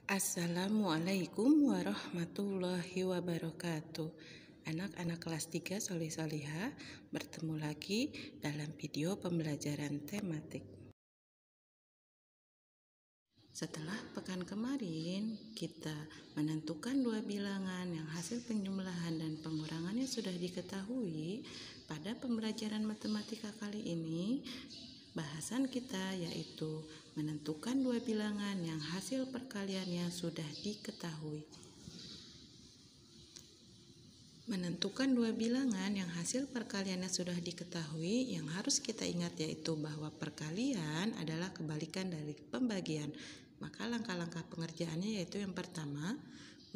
Assalamualaikum warahmatullahi wabarakatuh. Anak-anak kelas 3 Solih Solihah bertemu lagi dalam video pembelajaran tematik. Setelah pekan kemarin, kita menentukan dua bilangan yang hasil penjumlahan dan pengurangannya sudah diketahui. Pada pembelajaran matematika kali ini, bahasan kita yaitu menentukan dua bilangan yang hasil perkaliannya sudah diketahui. Menentukan dua bilangan yang hasil perkaliannya sudah diketahui, yang harus kita ingat yaitu bahwa perkalian adalah kebalikan dari pembagian. Maka langkah-langkah pengerjaannya yaitu yang pertama,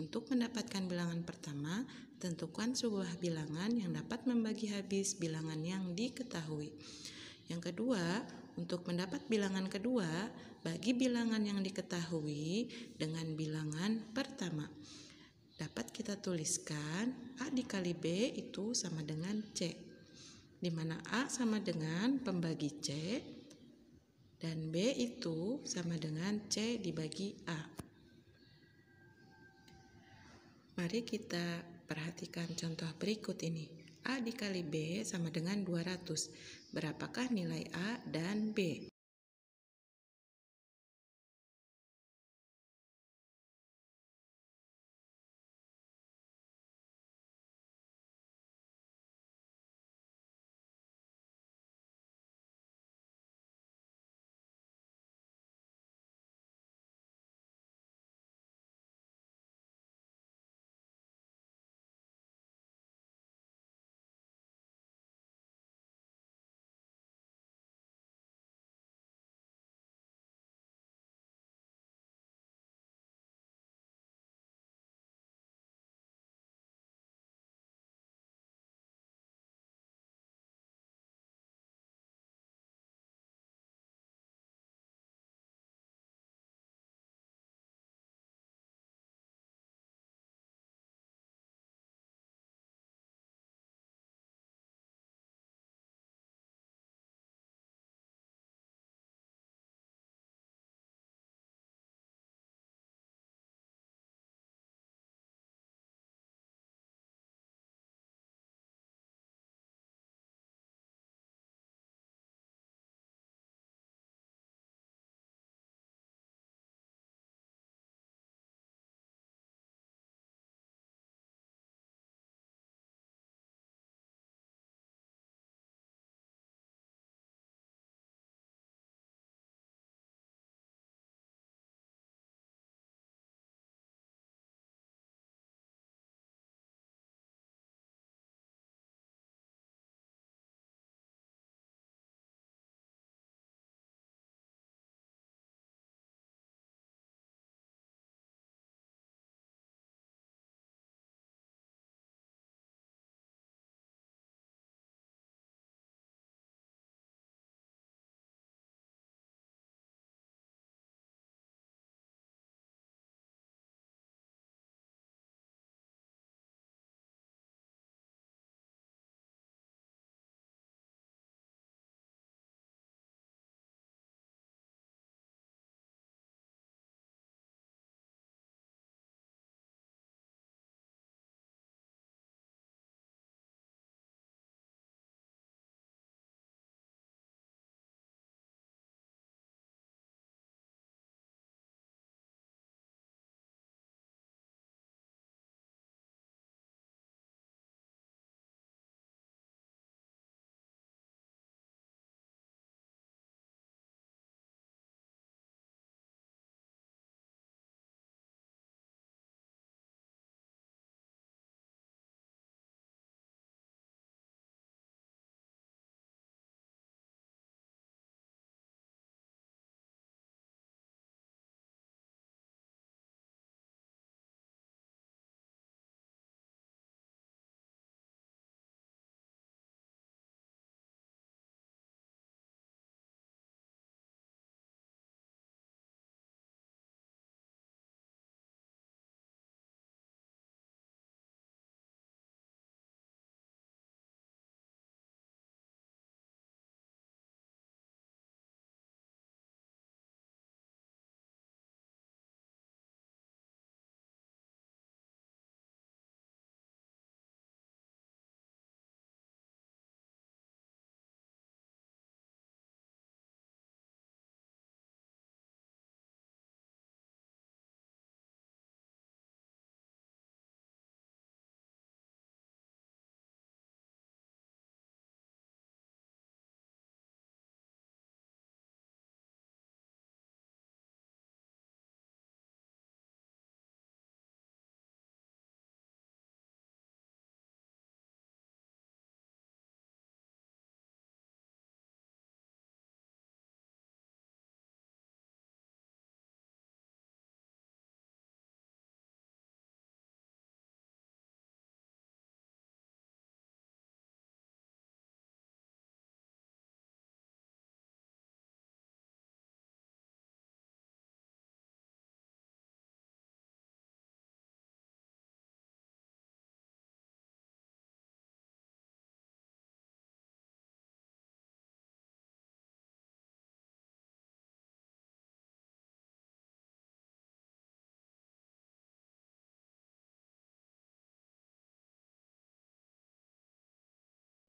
untuk mendapatkan bilangan pertama, tentukan sebuah bilangan yang dapat membagi habis bilangan yang diketahui. Yang kedua, untuk mendapat bilangan kedua, bagi bilangan yang diketahui dengan bilangan pertama. Dapat kita tuliskan A dikali B itu sama dengan C, di mana A sama dengan pembagi C dan B itu sama dengan C dibagi A. Mari kita perhatikan contoh berikut ini. A dikali B sama dengan 200. Berapakah nilai A dan B?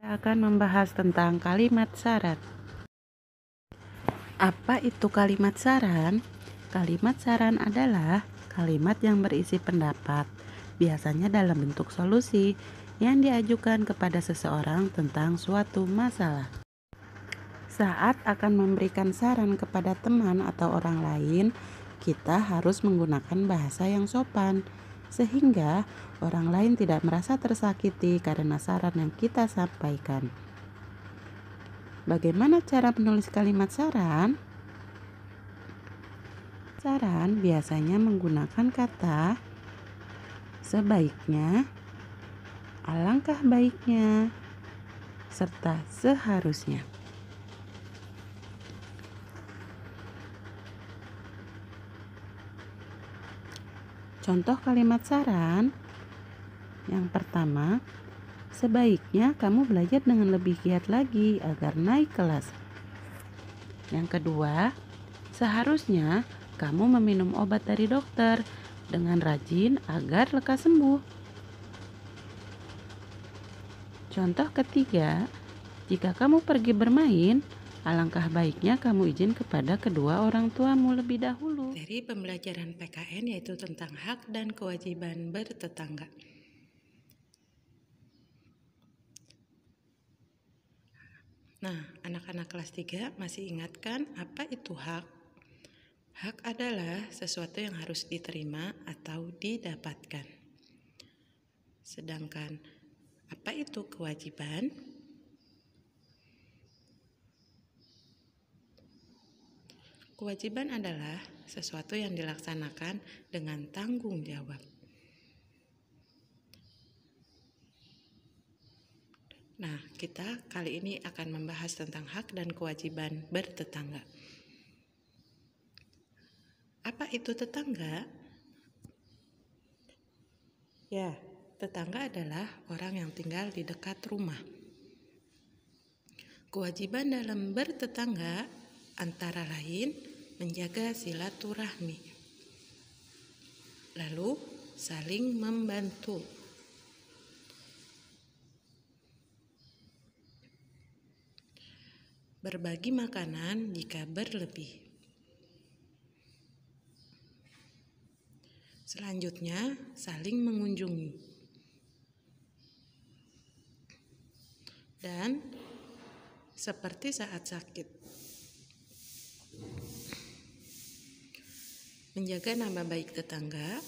Kita akan membahas tentang kalimat syarat. Apa itu kalimat saran? Kalimat saran adalah kalimat yang berisi pendapat, biasanya dalam bentuk solusi yang diajukan kepada seseorang tentang suatu masalah. Saat akan memberikan saran kepada teman atau orang lain, kita harus menggunakan bahasa yang sopan, sehingga orang lain tidak merasa tersakiti karena saran yang kita sampaikan. Bagaimana cara menulis kalimat saran? Saran biasanya menggunakan kata sebaiknya, alangkah baiknya, serta seharusnya. Contoh kalimat saran yang pertama, sebaiknya kamu belajar dengan lebih giat lagi agar naik kelas. Yang kedua, seharusnya kamu meminum obat dari dokter dengan rajin agar lekas sembuh. Contoh ketiga, jika kamu pergi bermain, alangkah baiknya kamu izin kepada kedua orang tuamu lebih dahulu. Materi pembelajaran PKN yaitu tentang hak dan kewajiban bertetangga. Nah, anak-anak kelas 3 masih ingatkan apa itu hak? Hak adalah sesuatu yang harus diterima atau didapatkan. Sedangkan apa itu kewajiban? Kewajiban adalah sesuatu yang dilaksanakan dengan tanggung jawab. Nah, kita kali ini akan membahas tentang hak dan kewajiban bertetangga. Apa itu tetangga? Ya, tetangga adalah orang yang tinggal di dekat rumah. Kewajiban dalam bertetangga antara lain menjaga silaturahmi, lalu saling membantu, berbagi makanan jika berlebih. Selanjutnya, saling mengunjungi. Dan seperti saat sakit, menjaga nama baik tetangga,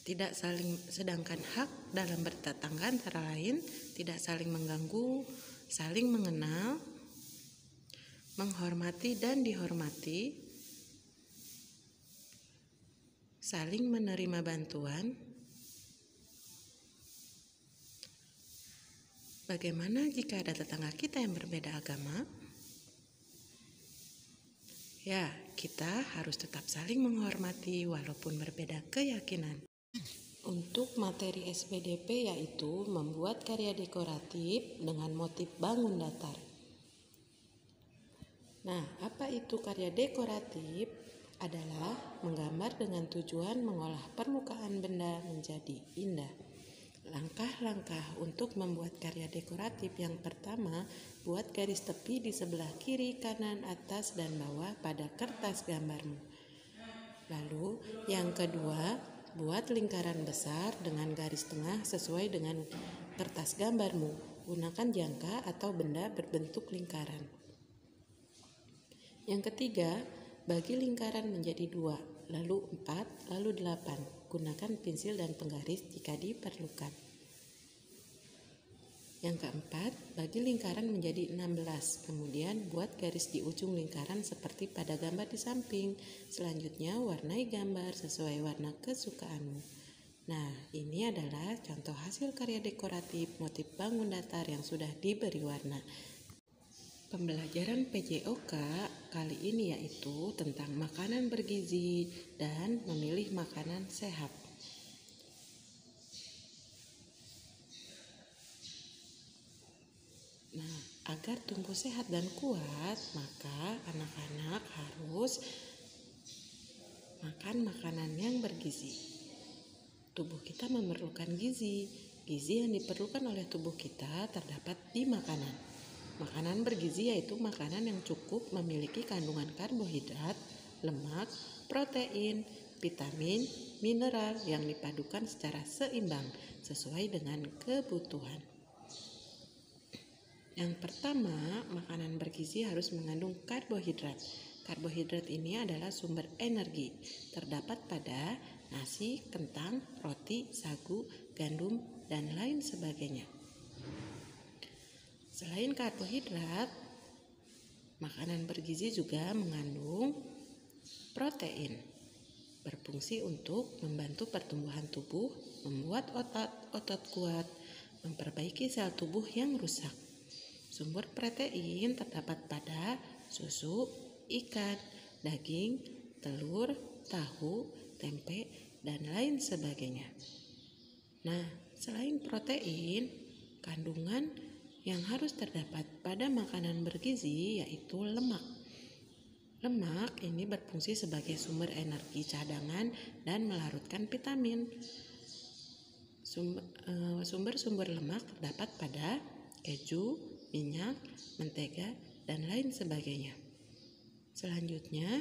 tidak saling, sedangkan hak dalam bertetangga antara lain tidak saling mengganggu, saling mengenal, menghormati dan dihormati, saling menerima bantuan. Bagaimana jika ada tetangga kita yang berbeda agama? Ya, kita harus tetap saling menghormati walaupun berbeda keyakinan. Untuk materi SPDP yaitu membuat karya dekoratif dengan motif bangun datar. Nah, apa itu karya dekoratif? Adalah menggambar dengan tujuan mengolah permukaan benda menjadi indah. Langkah-langkah untuk membuat karya dekoratif yang pertama, buat garis tepi di sebelah kiri, kanan, atas, dan bawah pada kertas gambarmu. Lalu yang kedua, buat lingkaran besar dengan garis tengah sesuai dengan kertas gambarmu. Gunakan jangka atau benda berbentuk lingkaran. Yang ketiga, bagi lingkaran menjadi 2, lalu 4, lalu 8. Gunakan pensil dan penggaris jika diperlukan. Yang keempat, bagi lingkaran menjadi 16. Kemudian buat garis di ujung lingkaran seperti pada gambar di samping. Selanjutnya warnai gambar sesuai warna kesukaanmu. Nah, ini adalah contoh hasil karya dekoratif motif bangun datar yang sudah diberi warna. Pembelajaran PJOK kali ini yaitu tentang makanan bergizi dan memilih makanan sehat. Nah, agar tumbuh sehat dan kuat, maka anak-anak harus makan makanan yang bergizi. Tubuh kita memerlukan gizi. Gizi yang diperlukan oleh tubuh kita terdapat di makanan. Makanan bergizi yaitu makanan yang cukup memiliki kandungan karbohidrat, lemak, protein, vitamin, mineral yang dipadukan secara seimbang sesuai dengan kebutuhan. Yang pertama, makanan bergizi harus mengandung karbohidrat. Karbohidrat ini adalah sumber energi. Terdapat pada nasi, kentang, roti, sagu, gandum, dan lain sebagainya. Selain karbohidrat, makanan bergizi juga mengandung protein. Berfungsi untuk membantu pertumbuhan tubuh, membuat otot kuat, memperbaiki sel tubuh yang rusak. Sumber protein terdapat pada susu, ikan, daging, telur, tahu, tempe, dan lain sebagainya. Nah, selain protein, kandungan yang harus terdapat pada makanan bergizi yaitu lemak. Lemak ini berfungsi sebagai sumber energi cadangan dan melarutkan vitamin. Sumber-sumber lemak terdapat pada keju, minyak, mentega, dan lain sebagainya. Selanjutnya,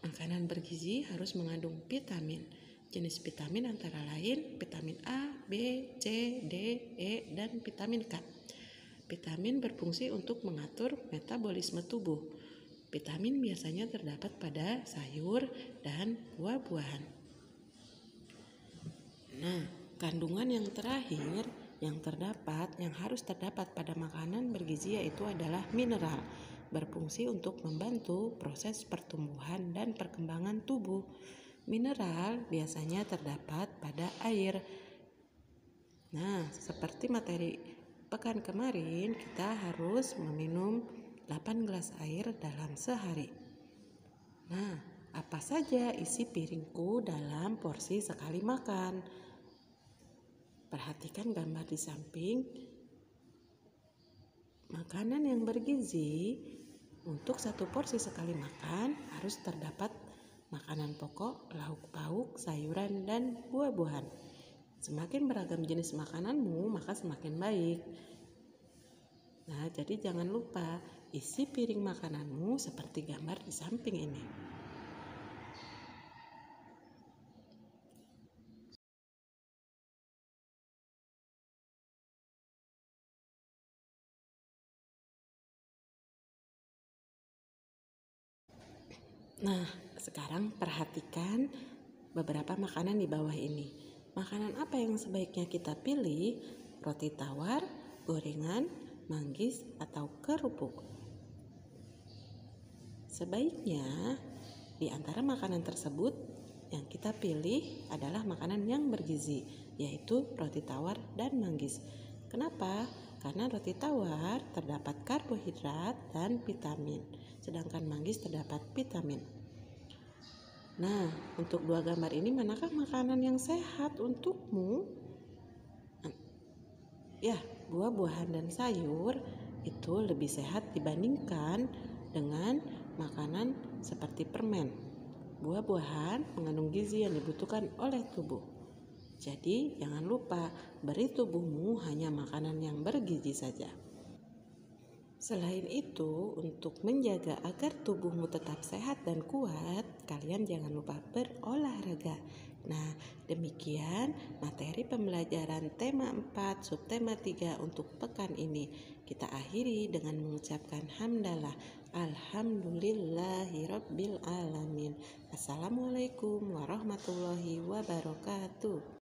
makanan bergizi harus mengandung vitamin. Jenis vitamin antara lain vitamin A, B, C, D, E, dan vitamin K. Vitamin berfungsi untuk mengatur metabolisme tubuh. Vitamin biasanya terdapat pada sayur dan buah-buahan. Nah, kandungan yang terakhir yang harus terdapat pada makanan bergizi yaitu adalah mineral. Berfungsi untuk membantu proses pertumbuhan dan perkembangan tubuh. Mineral biasanya terdapat pada air. Nah, seperti materi pekan kemarin, kita harus meminum 8 gelas air dalam sehari. Nah, apa saja isi piringku dalam porsi sekali makan? Perhatikan gambar di samping. Makanan yang bergizi untuk satu porsi sekali makan harus terdapat makanan pokok, lauk pauk, sayuran, dan buah-buahan. Semakin beragam jenis makananmu, maka semakin baik. Nah, jadi jangan lupa isi piring makananmu seperti gambar di samping ini. Nah, sekarang perhatikan beberapa makanan di bawah ini. Makanan apa yang sebaiknya kita pilih? Roti tawar, gorengan, manggis, atau kerupuk? Sebaiknya di antara makanan tersebut yang kita pilih adalah makanan yang bergizi, yaitu roti tawar dan manggis. Kenapa? Karena roti tawar terdapat karbohidrat dan vitamin, sedangkan manggis terdapat vitamin. Nah, untuk dua gambar ini manakah makanan yang sehat untukmu? Ya, buah-buahan dan sayur itu lebih sehat dibandingkan dengan makanan seperti permen. Buah-buahan mengandung gizi yang dibutuhkan oleh tubuh. Jadi, jangan lupa beri tubuhmu hanya makanan yang bergizi saja. Selain itu, untuk menjaga agar tubuhmu tetap sehat dan kuat, kalian jangan lupa berolahraga. Nah, demikian materi pembelajaran tema 4, subtema 3 untuk pekan ini. Kita akhiri dengan mengucapkan hamdalah. Alhamdulillahirabbil alamin. Assalamualaikum warahmatullahi wabarakatuh.